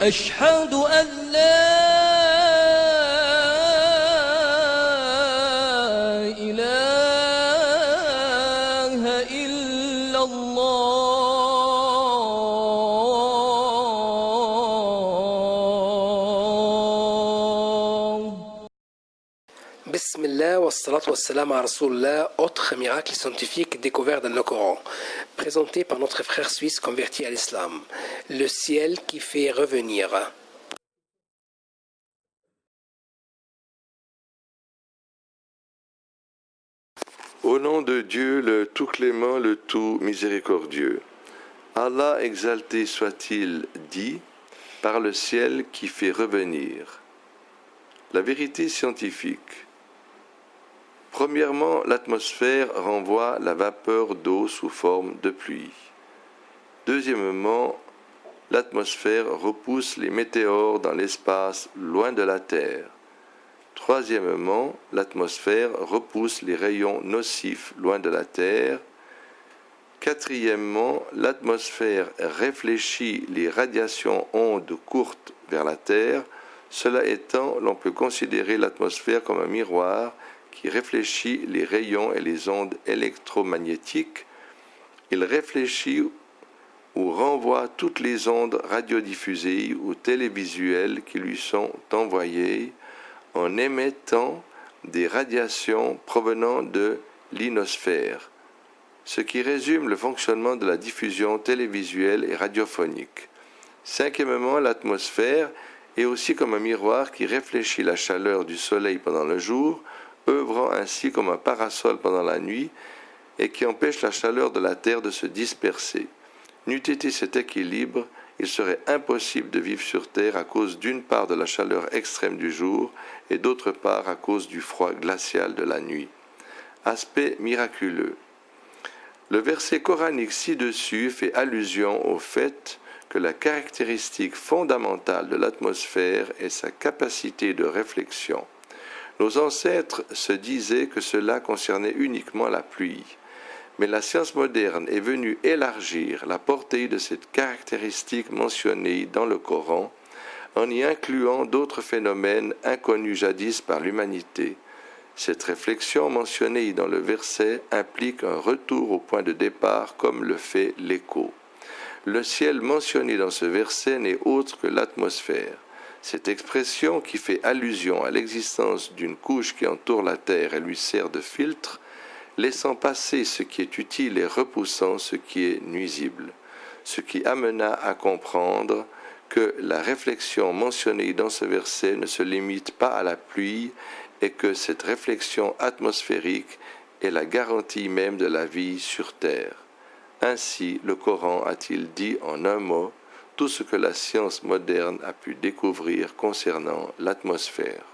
أشهد أن لا إله إلا الله. Bismillah wa salatu wa salam à Rasulullah, autre miracle scientifique découvert dans le Coran, présenté par notre frère suisse converti à l'islam, le ciel qui fait revenir. Au nom de Dieu, le tout clément, le tout miséricordieux. Allah exalté soit-il dit, par le ciel qui fait revenir. La vérité scientifique. Premièrement, l'atmosphère renvoie la vapeur d'eau sous forme de pluie. Deuxièmement, l'atmosphère repousse les météores dans l'espace loin de la Terre. Troisièmement, l'atmosphère repousse les rayons nocifs loin de la Terre. Quatrièmement, l'atmosphère réfléchit les radiations ondes courtes vers la Terre. Cela étant, l'on peut considérer l'atmosphère comme un miroir qui réfléchit les rayons et les ondes électromagnétiques. Il réfléchit ou renvoie toutes les ondes radiodiffusées ou télévisuelles qui lui sont envoyées en émettant des radiations provenant de l'ionosphère, ce qui résume le fonctionnement de la diffusion télévisuelle et radiophonique. Cinquièmement, l'atmosphère est aussi comme un miroir qui réfléchit la chaleur du soleil pendant le jour, œuvrant ainsi comme un parasol pendant la nuit et qui empêche la chaleur de la Terre de se disperser. N'eût été cet équilibre, il serait impossible de vivre sur Terre à cause d'une part de la chaleur extrême du jour et d'autre part à cause du froid glacial de la nuit. Aspect miraculeux. Le verset coranique ci-dessus fait allusion au fait que la caractéristique fondamentale de l'atmosphère est sa capacité de réflexion. Nos ancêtres se disaient que cela concernait uniquement la pluie, mais la science moderne est venue élargir la portée de cette caractéristique mentionnée dans le Coran, en y incluant d'autres phénomènes inconnus jadis par l'humanité. Cette réflexion mentionnée dans le verset implique un retour au point de départ comme le fait l'écho. Le ciel mentionné dans ce verset n'est autre que l'atmosphère. Cette expression qui fait allusion à l'existence d'une couche qui entoure la Terre et lui sert de filtre, laissant passer ce qui est utile et repoussant ce qui est nuisible, ce qui amena à comprendre que la réflexion mentionnée dans ce verset ne se limite pas à la pluie et que cette réflexion atmosphérique est la garantie même de la vie sur Terre. Ainsi, le Coran a-t-il dit en un mot tout ce que la science moderne a pu découvrir concernant l'atmosphère.